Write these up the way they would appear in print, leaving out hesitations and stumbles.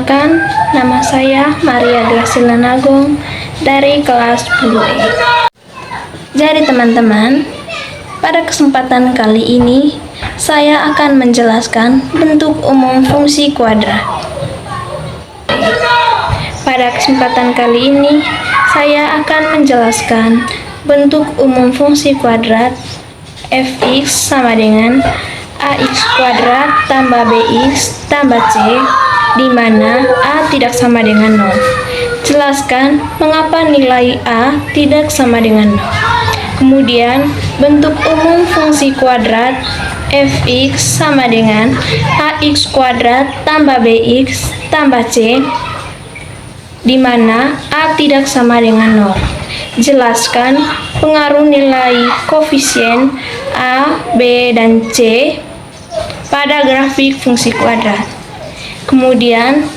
Perkenalkan, nama saya Maria Gracila Nagong dari kelas 10E. Jadi teman-teman, pada kesempatan kali ini saya akan menjelaskan bentuk umum fungsi kuadrat. Pada kesempatan kali ini saya akan menjelaskan bentuk umum fungsi kuadrat fx sama dengan ax kuadrat tambah bx tambah c, di mana a tidak sama dengan 0. Jelaskan mengapa nilai a tidak sama dengan 0. Kemudian, bentuk umum fungsi kuadrat fx sama dengan ax kuadrat tambah bx tambah c, di mana a tidak sama dengan 0. Jelaskan pengaruh nilai koefisien a, b, dan c pada grafik fungsi kuadrat. Kemudian,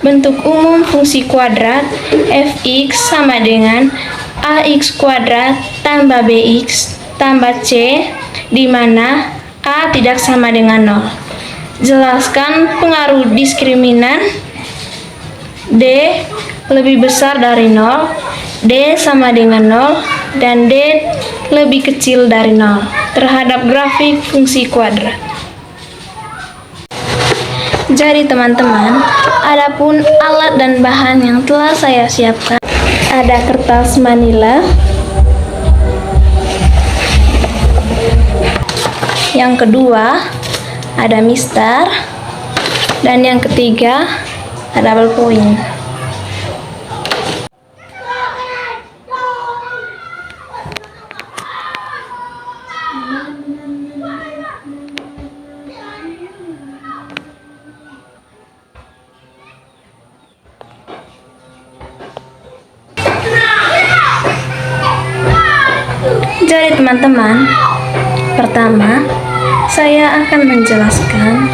bentuk umum fungsi kuadrat fx sama dengan ax kuadrat tambah bx tambah c, di mana a tidak sama dengan 0. Jelaskan pengaruh diskriminan d lebih besar dari 0, d sama dengan 0, dan d lebih kecil dari 0 terhadap grafik fungsi kuadrat. Jadi teman-teman, adapun alat dan bahan yang telah saya siapkan, ada kertas manila, yang kedua ada mistar, dan yang ketiga ada ballpoint. Jadi teman-teman, pertama saya akan menjelaskan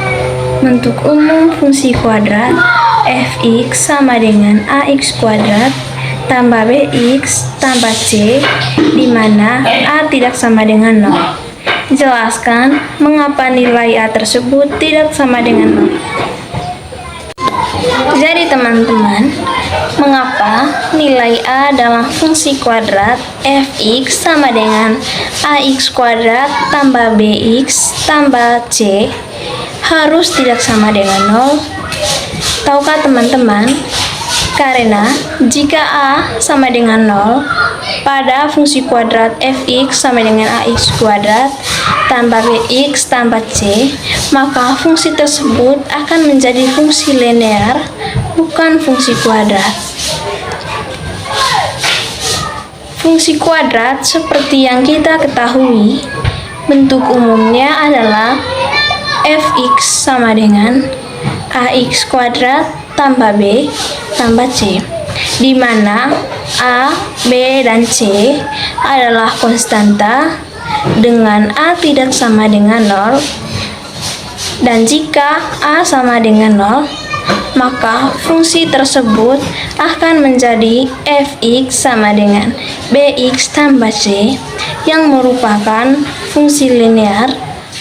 bentuk umum fungsi kuadrat fx sama dengan ax kuadrat tambah bx tambah c, di mana a tidak sama dengan 0. Jelaskan mengapa nilai a tersebut tidak sama dengan 0. Jadi teman-teman, mengapa nilai a dalam fungsi kuadrat fx sama dengan ax kuadrat tambah bx tambah c harus tidak sama dengan 0? Tahukah teman-teman? Karena jika a sama dengan 0 pada fungsi kuadrat fx sama dengan ax kuadrat tambah bx tambah c, maka fungsi tersebut akan menjadi fungsi linear, bukan fungsi kuadrat. Fungsi kuadrat seperti yang kita ketahui, bentuk umumnya adalah fx sama dengan ax kuadrat tambah b tambah c, di mana a, b, dan c adalah konstanta dengan a tidak sama dengan 0, dan jika a sama dengan 0, maka fungsi tersebut akan menjadi fx sama dengan bx tambah c, yang merupakan fungsi linear,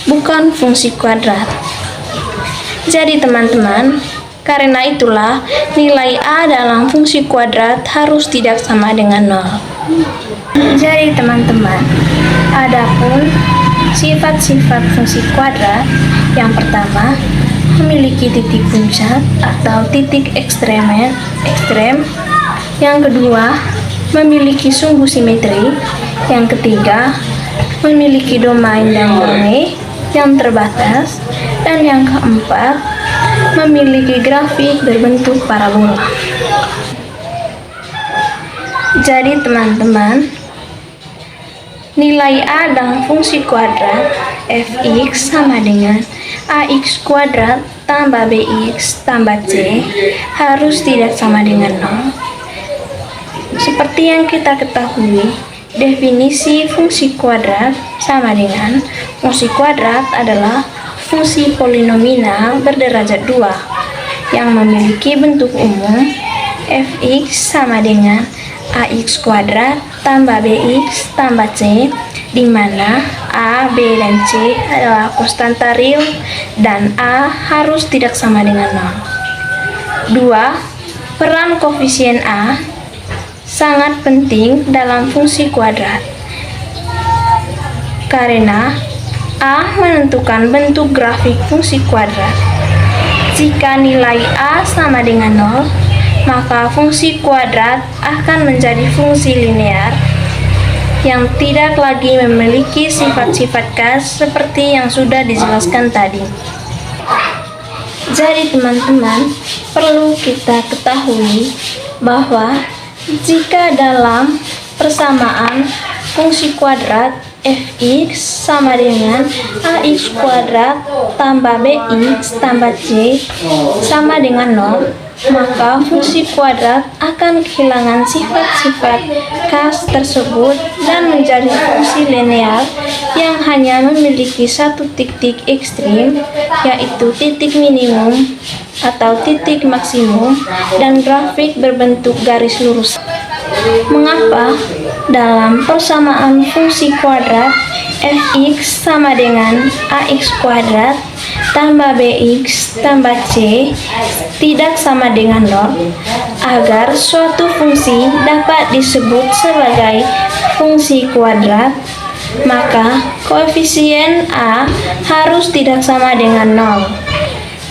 bukan fungsi kuadrat. Jadi teman-teman, karena itulah nilai a dalam fungsi kuadrat harus tidak sama dengan 0. Jadi teman-teman, adapun sifat-sifat fungsi kuadrat, yang pertama memiliki titik puncak atau titik ekstrem. Yang kedua memiliki sumbu simetri. Yang ketiga memiliki domain dan domain yang terbatas. Dan yang keempat memiliki grafik berbentuk parabola. Jadi teman-teman, nilai a dalam fungsi kuadrat fx sama dengan ax kuadrat tambah bx tambah c harus tidak sama dengan 0. Seperti yang kita ketahui, definisi fungsi kuadrat sama dengan fungsi kuadrat adalah fungsi polinominal berderajat 2 yang memiliki bentuk umum fx sama dengan ax kuadrat tambah bx tambah c, di mana a, b, dan c adalah konstanta real dan a harus tidak sama dengan 0. 2. Peran koefisien A sangat penting dalam fungsi kuadrat, karena A menentukan bentuk grafik fungsi kuadrat. Jika nilai A sama dengan 0, maka fungsi kuadrat akan menjadi fungsi linear yang tidak lagi memiliki sifat-sifat khas seperti yang sudah dijelaskan tadi. Jadi teman-teman, perlu kita ketahui bahwa jika dalam persamaan fungsi kuadrat fx sama dengan ax kuadrat tambah bx tambah c sama dengan 0, maka fungsi kuadrat akan kehilangan sifat-sifat khas tersebut dan menjadi fungsi linear yang hanya memiliki satu titik ekstrim, yaitu titik minimum atau titik maksimum, dan grafik berbentuk garis lurus. Mengapa dalam persamaan fungsi kuadrat fx sama dengan ax kuadrat tambah bx tambah c tidak sama dengan 0? Agar suatu fungsi dapat disebut sebagai fungsi kuadrat, maka koefisien A harus tidak sama dengan 0.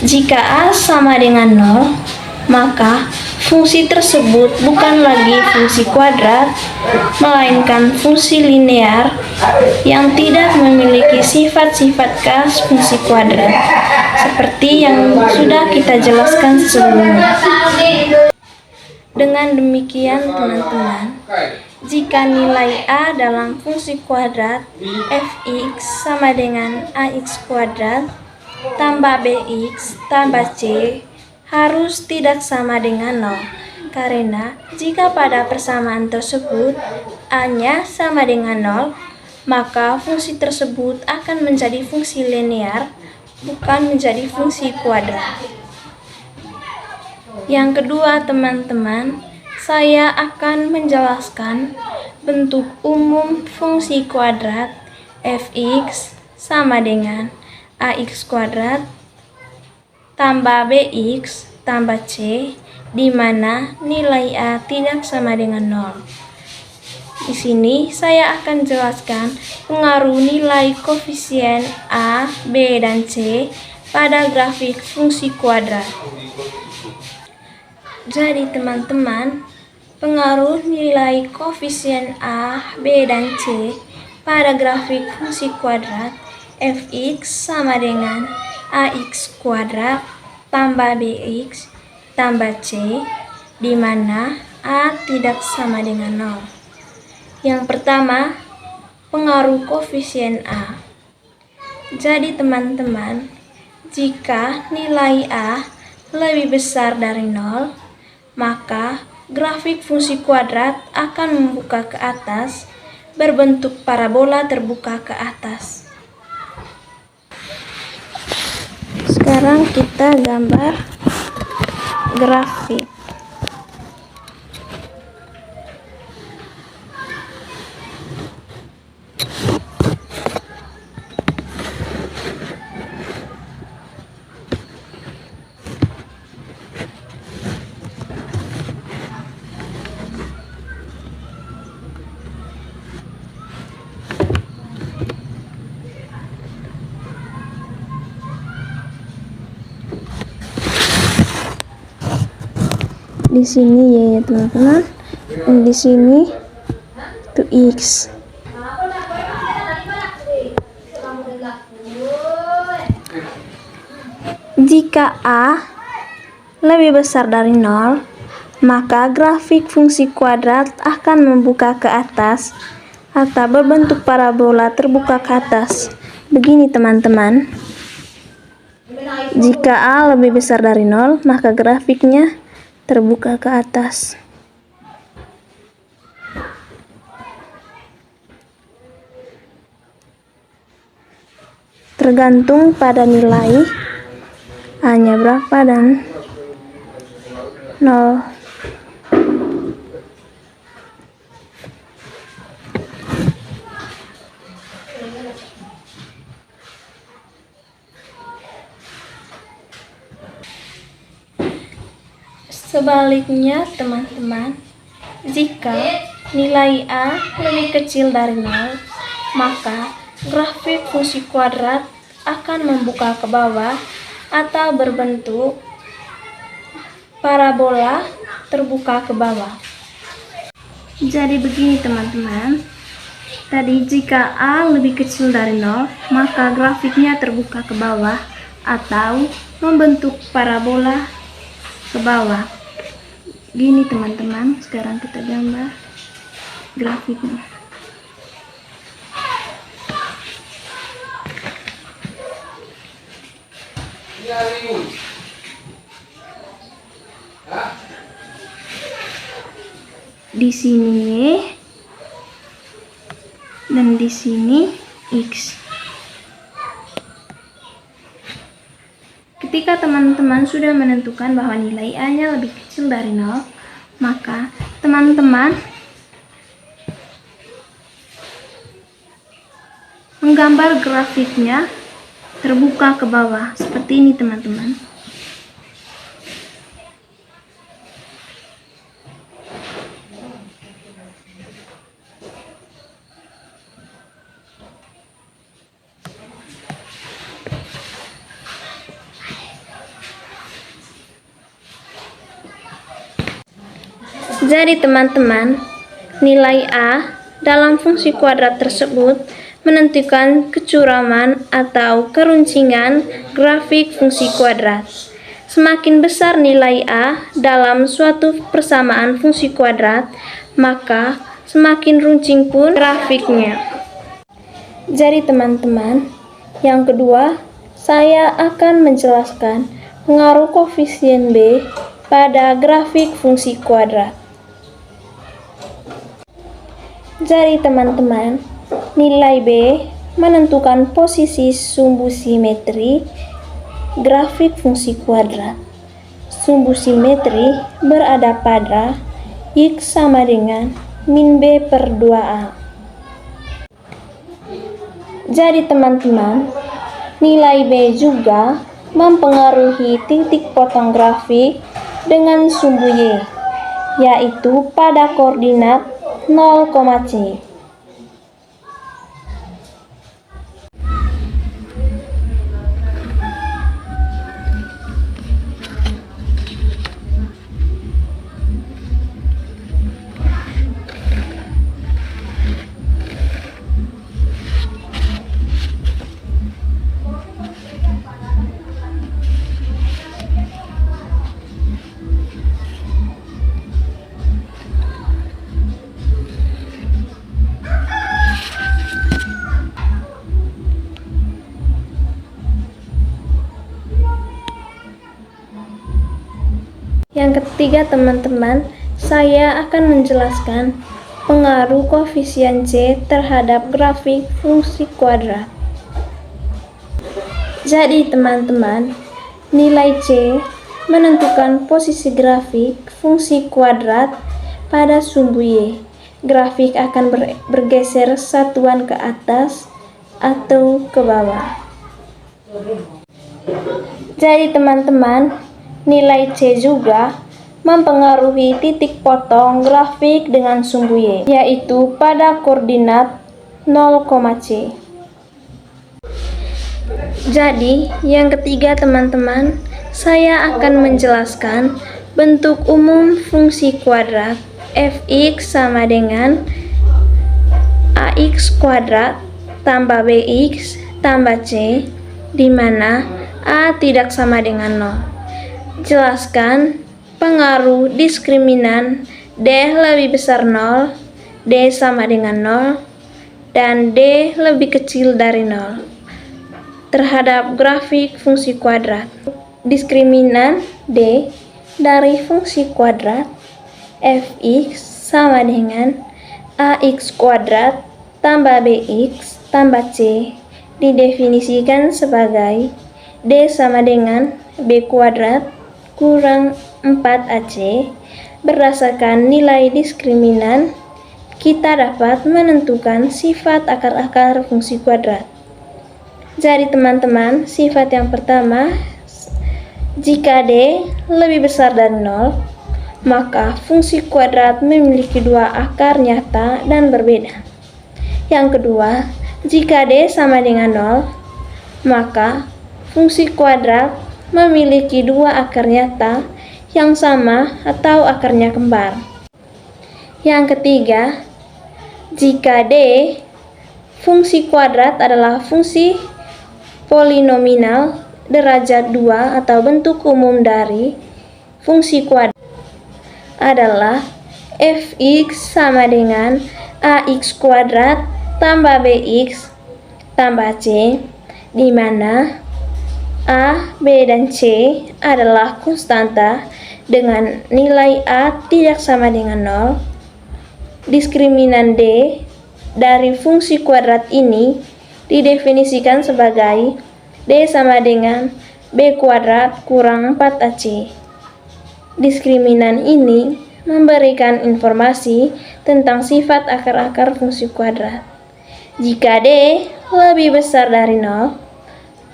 Jika A sama dengan 0, maka fungsi tersebut bukan lagi fungsi kuadrat, melainkan fungsi linear yang tidak memiliki sifat-sifat khas fungsi kuadrat, seperti yang sudah kita jelaskan sebelumnya. Dengan demikian teman-teman, jika nilai A dalam fungsi kuadrat fx sama dengan ax kuadrat tambah bx tambah c harus tidak sama dengan 0, karena jika pada persamaan tersebut A-nya sama dengan 0, maka fungsi tersebut akan menjadi fungsi linear, bukan menjadi fungsi kuadrat. Yang kedua teman-teman, saya akan menjelaskan bentuk umum fungsi kuadrat fx sama dengan ax kuadrat tambah bx tambah c, di mana nilai A tidak sama dengan 0. Di sini saya akan jelaskan pengaruh nilai koefisien A, B, dan C pada grafik fungsi kuadrat. Jadi teman-teman, pengaruh nilai koefisien A, B, dan C pada grafik fungsi kuadrat fx sama dengan ax kuadrat tambah bx tambah c, di mana A tidak sama dengan 0. Yang pertama, pengaruh koefisien A. Jadi teman-teman, jika nilai A lebih besar dari 0, maka grafik fungsi kuadrat akan membuka ke atas, berbentuk parabola terbuka ke atas. Sekarang kita gambar grafik. Di sini ya teman-teman, di sini itu x. Jika A lebih besar dari 0, maka grafik fungsi kuadrat akan membuka ke atas atau berbentuk parabola terbuka ke atas. Begini teman-teman. Jika A lebih besar dari 0, maka grafiknya terbuka ke atas. Tergantung pada nilai A-nya berapa dan 0. Sebaliknya, teman-teman, jika nilai A lebih kecil dari 0, maka grafik fungsi kuadrat akan membuka ke bawah atau berbentuk parabola terbuka ke bawah. Jadi begini teman-teman, tadi jika A lebih kecil dari 0, maka grafiknya terbuka ke bawah atau membentuk parabola ke bawah. Gini teman-teman, sekarang kita gambar grafiknya. Di sini Y dan di sini X. Ketika teman-teman sudah menentukan bahwa nilai A-nya lebih kecil dari 0, maka teman-teman menggambar grafiknya terbuka ke bawah seperti ini teman-teman. Jadi teman-teman, nilai A dalam fungsi kuadrat tersebut menentukan kecuraman atau keruncingan grafik fungsi kuadrat. Semakin besar nilai A dalam suatu persamaan fungsi kuadrat, maka semakin runcing pun grafiknya. Jadi teman-teman, yang kedua, saya akan menjelaskan pengaruh koefisien B pada grafik fungsi kuadrat. Jadi teman-teman, nilai B menentukan posisi sumbu simetri grafik fungsi kuadrat. Sumbu simetri berada pada X sama dengan min B per 2A. Jadi teman-teman, nilai B juga mempengaruhi titik potong grafik dengan sumbu Y, yaitu pada koordinat 0,C. Yang ketiga teman-teman, saya akan menjelaskan pengaruh koefisien C terhadap grafik fungsi kuadrat. Jadi teman-teman, nilai C menentukan posisi grafik fungsi kuadrat pada sumbu Y. Grafik akan bergeser satuan ke atas atau ke bawah. Jadi teman-teman, nilai C juga mempengaruhi titik potong grafik dengan sumbu Y, yaitu pada koordinat 0,C. Jadi, yang ketiga teman-teman, saya akan menjelaskan bentuk umum fungsi kuadrat fx sama dengan ax kuadrat tambah bx tambah c, di mana a tidak sama dengan 0. Jelaskan pengaruh diskriminan D lebih besar 0, D sama dengan 0, dan D lebih kecil dari 0 terhadap grafik fungsi kuadrat. Diskriminan D dari fungsi kuadrat fx sama dengan ax kuadrat tambah bx tambah c didefinisikan sebagai D sama dengan b kuadrat kurang 4ac. Berdasarkan nilai diskriminan, kita dapat menentukan sifat akar-akar fungsi kuadrat. Jadi teman-teman, sifat yang pertama, jika D lebih besar dari 0, maka fungsi kuadrat memiliki dua akar nyata dan berbeda. Yang kedua, jika D sama dengan 0, maka fungsi kuadrat memiliki dua akar nyata yang sama atau akarnya kembar. Yang ketiga, jika D fungsi kuadrat adalah fungsi polinominal derajat 2 atau bentuk umum dari fungsi kuadrat adalah fx sama dengan ax kuadrat tambah bx tambah c, di mana a, b, dan c adalah konstanta dengan nilai a tidak sama dengan 0. Diskriminan D dari fungsi kuadrat ini didefinisikan sebagai D sama dengan B kuadrat kurang 4AC. Diskriminan ini memberikan informasi tentang sifat akar-akar fungsi kuadrat. Jika D lebih besar dari 0,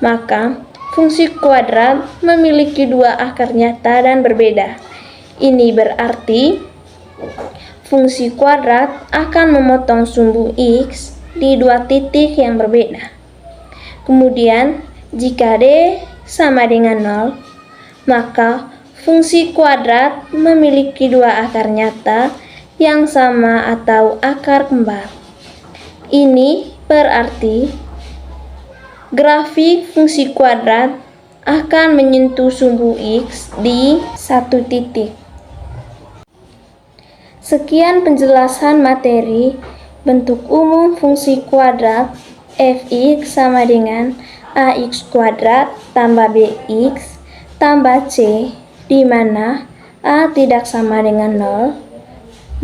maka fungsi kuadrat memiliki dua akar nyata dan berbeda. Ini berarti fungsi kuadrat akan memotong sumbu x di dua titik yang berbeda. Kemudian, jika D sama dengan 0, maka fungsi kuadrat memiliki dua akar nyata yang sama atau akar kembar. Ini berarti grafik fungsi kuadrat akan menyentuh sumbu x di satu titik. Sekian penjelasan materi bentuk umum fungsi kuadrat fx sama dengan ax kuadrat tambah bx tambah c, di mana a tidak sama dengan 0.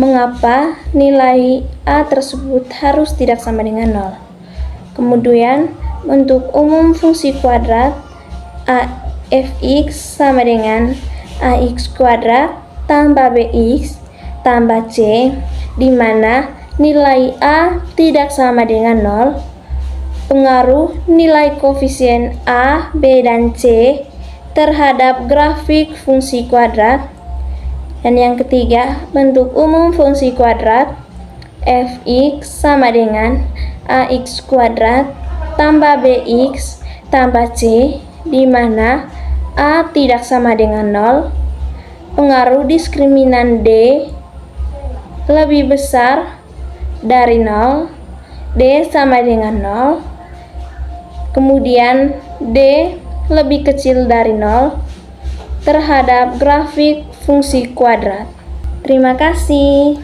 Mengapa nilai a tersebut harus tidak sama dengan 0? Kemudian bentuk umum fungsi kuadrat fx sama dengan ax kuadrat tambah bx tambah c, di mana nilai a tidak sama dengan 0. Pengaruh nilai koefisien a, b, dan c terhadap grafik fungsi kuadrat. Dan yang ketiga, bentuk umum fungsi kuadrat fx sama dengan ax kuadrat tambah bx tambah c, di mana a tidak sama dengan 0. Pengaruh diskriminan D lebih besar dari 0, D sama dengan 0. Kemudian D lebih kecil dari 0 terhadap grafik fungsi kuadrat. Terima kasih.